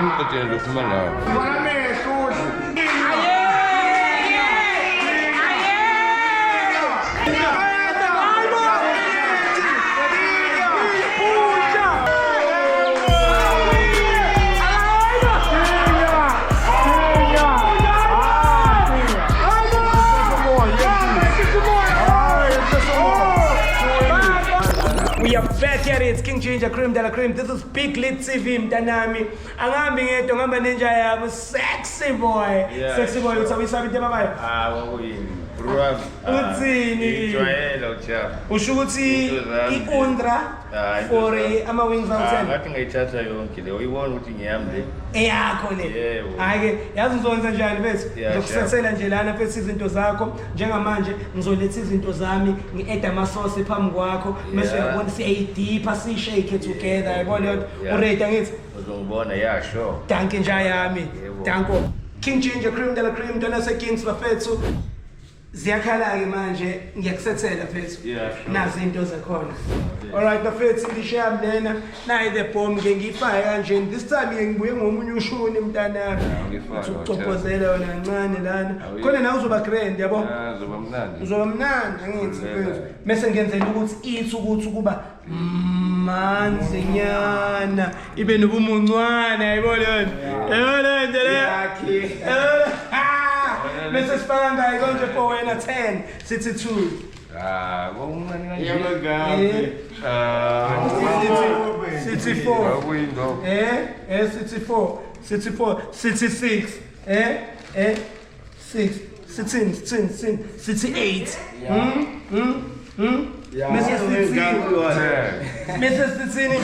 ngicela ukukhuluma nawe. We are back here, it's King Ginger Cream de la Cream. This is Big Lit TV mntanami. Angambi ngedwa ngamba ninja yabo sexy boy. Yeah, Sexy boy utsawisabi tema bayo. Wakuyini. Bro. Utsini. Ijwayela ucha. Usho ukuthi iundra for ama wings out 10. Ngathi ngayithatha yonke le. Uyibona ukuthi ngiyami le. Eyakho le. Yebo. Hayi ke yazi ngizokwenza njani bese? Ngizokusethela nje lana bese izinto zakho njengamanje ngizoletha izinto zami ngi-add ama-sauce phambi kwakho bese uyabona siyayidipha siyishake together yabona yona urate angithi uzongibona yeah sure danke nja yami danko King Ginger Cream de la Cream ntwana se-Kings bafethu ziyakhala-ke manje ngiyakusethela fethu nazi into zakhona alright bafethu ngishayami lena nayi the bomb ke ngiyifake kanjeni this time ngibuye ngomunye ushuni mntanami ucopozela yona kancane lana khona nawe uzoba grand yabo uzoba mnandi angithi fethu bese ngenzela ukuthi ithi ukuthi kuba manzinyana ibe nobumuncwana yayibona yona yabona nje le bese sifaka ngayo konje for wena 10 sithi 2 ngokuncane kanje City 4 City 4 City 4 City 6 6 City 8 Mrs. Titsini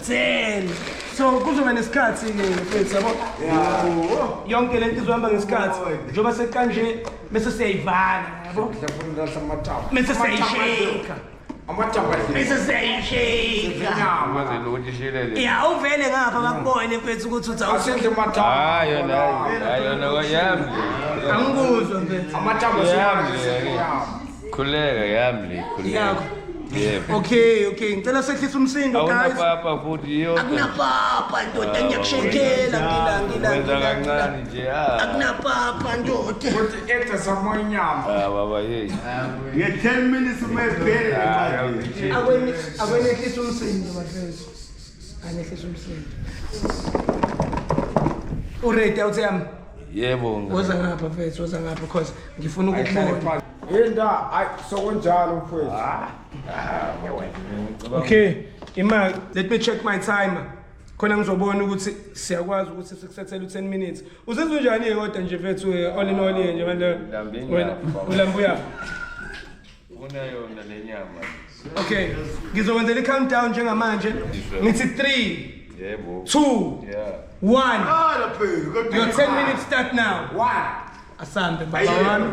10 so kuzoba nesikhathi ke mfethu yabo yonke lento izohamba ngesikhathi njoba sekanje bese siyayivala yabo bese siyayisheka bese siyayisheka ya uvele ngapha bakubone mfethu ukuthi uthi yona yami angikuzwa mfethu khuleka yami khuleka yebo okay ngicela sehlisa umsindo guys awunapapa futhi yonke akunapapa ndoda ngiyakushekela wenza kancane nje akunapapa ndoda Kuti etha samoyanyama. baba hey Nge 10 minutes umebhele. akwenehlisa umsindo bafethu anehlisa umsindo uready awuthi yami yebo woza ngapha mfethu woza ngapha because ngifuna ukukubona Yenda ay sokunjalo mfethu. okay ima let me check my timer khona ngizobona ukuthi siyakwazi ukuthi sikusethele u10 minutes uzizwe njani kodwa nje mfethu all in all nje manje wena ulambuya kunayona lenyama okay ngizokwenzela i-countdown njengamanje ngithi 3 yebo 2 1 phela. your 10 minutes start now 1 asambe baba wami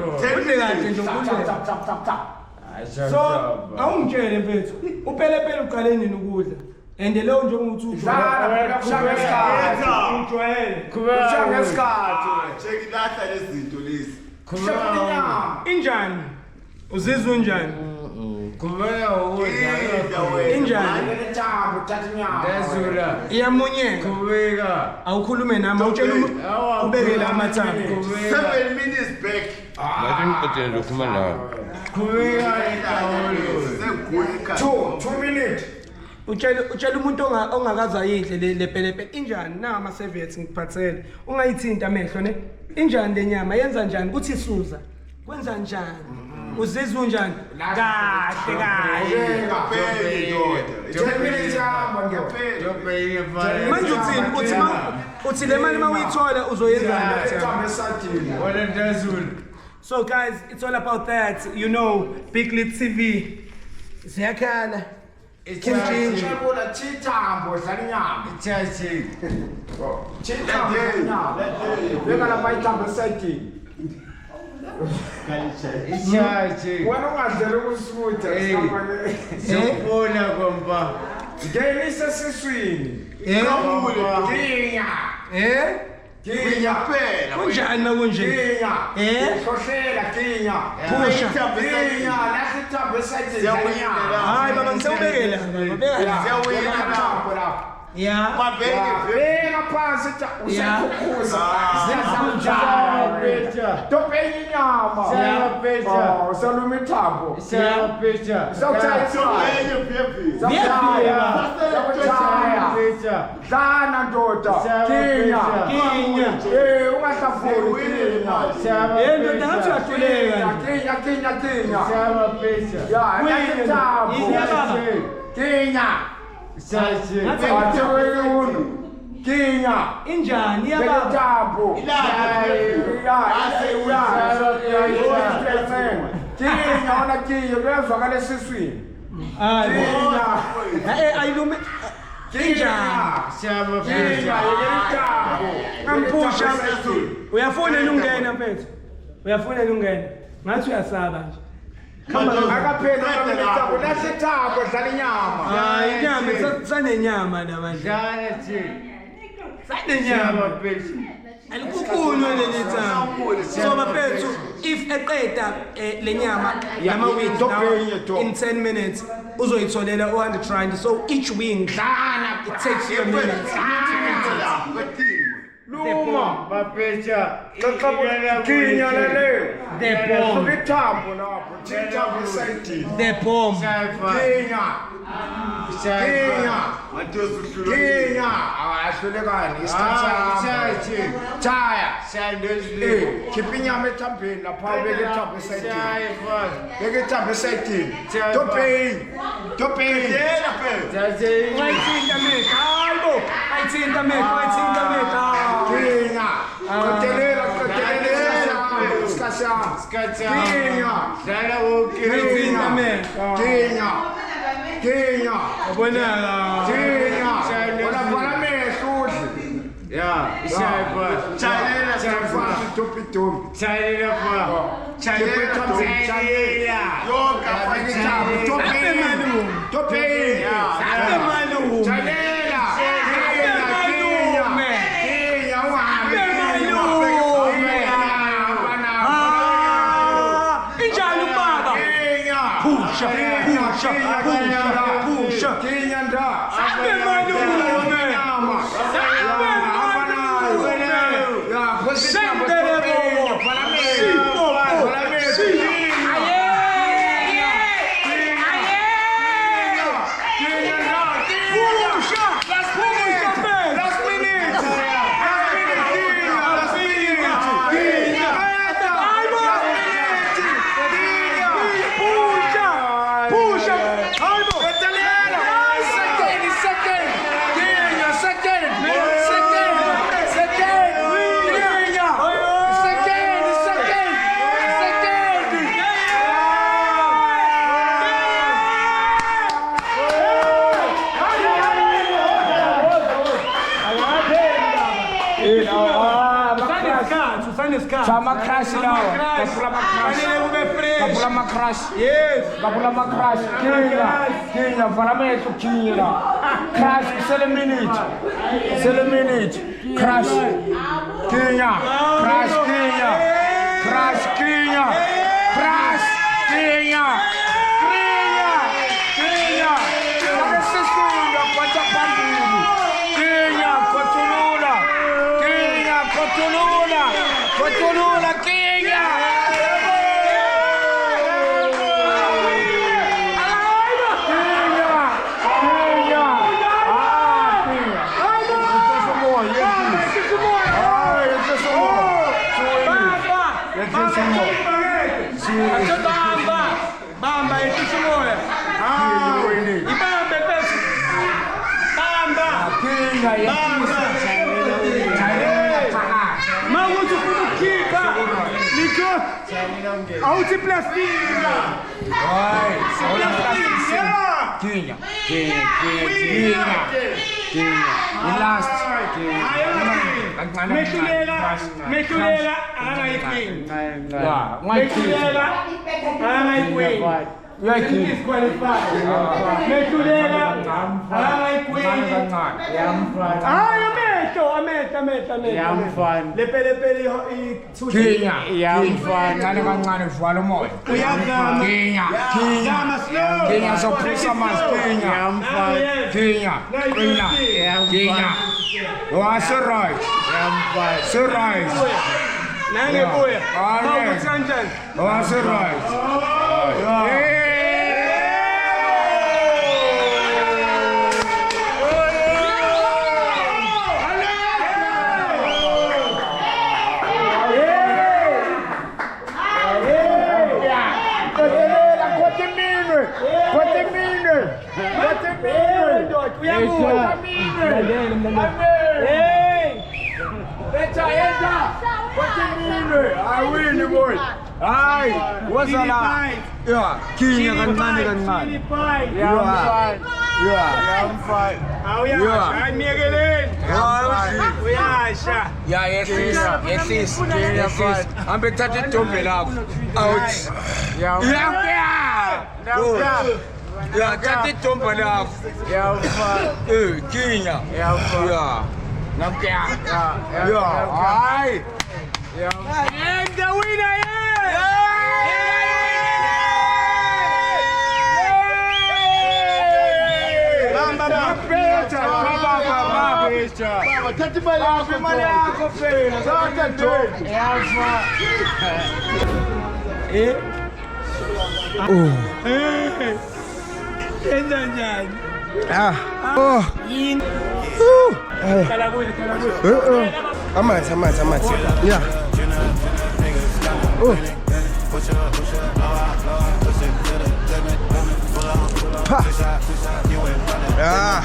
udle kahle nje ukudla so awungitshele mfethu upelepele uqale nini ukudla and lo njengokuthi Dlala kushaka isikhathi. ujwayele Kushaka isikhathi. Check ilahla lezinto lezi. Kushaka inyama. injani uzizwa unjani Kubeka ukudla injani Ngethambo thatha inyama. ngezula iyamunyeka kubeka awukhulume nami awutshela ubekele amathambo 7 minutes back. ngathi ngicela ukukhuluma nawe kubeka itawolo Sekuguka. 2 minutes. utshela umuntu ongakaza yidle le pelepele injani na ama serviettes ngiphathele ungayithinta amehlo ne injani lenyama yenza njani kuthi isuza kwenza njani uzizwa unjani kahle Ngaphelele ndoda. 10 minutes hamba ngaphelele. jobheke file manje uthini uthi le mali mawuyithola uzoyenzani Ethambo esatini. wona ndezula so guys it's all about that you know Big Lit TV ziyakhala Chibula chithambo dlala inyama. ichachi Chithambo dlala inyama. Beka lapha ithambo esatini. ichachi Wena ungadlela ukusutha sokubona komba ngenisa siswini ginya phela kunjani makunje ginya ukhohlela ginya Phusha. ginya lasithambo esayidlala hayi baba ngisawubekela siyawina lapho lapho Yeah. Beka phansi usakhukhuza. Shama Pecha. Topenya inyama. Shama Pecha. Usaluma ithambo. Shama Pecha. Sawuthaya Pecha. Dlana ndoda. Kinya. Ungahlafuni kinya. Shama Yendo Pecha. ndathi uyahluleka. Kinya. Shama Pecha. Ya, ndathambo. Kinya. Kinya. Injani yababa? Thambo. Kinya ona kiyo kuyazwakala esiswini. Ayilume. Injani? Shama Kinya Pecha. yethambo. Ampusha. Uyafuna ungena mfethu. Uyafuna ungena. Ngathi uyasaba nje. Akaphela ngethambo lasithambo dlala inyama. Hayi inyama sanenyama namanje. Shama Pecha. Sanenyama. Alikukhulu leli thambo. So bafethu if eqeda lenyama yama wings now in 10 minutes uzoyitholela 100 rand. So each wing it takes you a minute. Luma. Pecha. Kinya lele. The bomb. Ithambo lapho. Ithambo esayidini. The bomb. Kinya. Kinya. Awahlulekani isikhathi. Chaya. Khipha inyama ethambeni lapha ubeke ithambo esayidini. Beke ithambo esayidini. Topeni. Yena phela. Wayithinta meka. Hayibo. Ayithinta meka. Kinya. Kotelela. Skasha. Kinya. Ubonala. Ona bhala mehlo udle. Yeah, Shaifa. Chalela topi. Chalela pa. Kinya, valamento Kinya. Crash, c'est le minute. Crash. Kinya. Cotulula, Kinya. Bamba itishimoya. Ibambe bese. Bamba. Mawuthi ukukhipha. Niko. Awuthi plastic. Hayi. Kinya. Last. Mekulela angayiqueen. Mekulela angayiqueen. Disqualified. Mekulela angayiqueen. Hayi meto Yeah, I'm fine. Kenya. Yeah, I'm fine. Nani kancane vala umoya. Uyazama. Kenya. Zama slow. Kenya sophusa amanzi. Kenya. Yeah, I'm fine. Kenya. Kenya. Yeah, I'm Kenya. fine. Oh, so right. Yeah, I'm fine. So right. Nani buya. Ah, yeah. Kanjani? Oh, so right. Yeah. I win the boy. Aye, what's that? Yeah, Kenya kancane kancane. Yeah, I'm fine. Yeah. Yeah, I'm fine. Yeah, yes, yes. I'm better to tumble up. Out. Yeah, I'm fine. Yeah, touch it tumble up. Yeah, I'm fine. Kenya. Yeah, I'm fine. Yeah. Namkia. Yeah, Yeah. Aye. yeah, I'm fine. And the winner is... Amanzi. Yeah. Oh. Pa. Ah.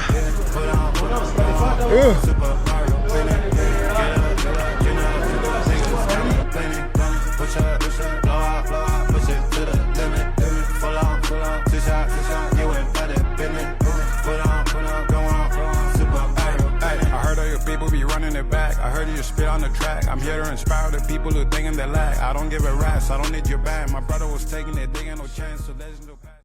People be running it back. I heard you spit on the track. I'm here to inspire the people who thinking they lack. I don't give a rats. I don't need your bag. My brother was taking it. They ain't no chance. So there's no.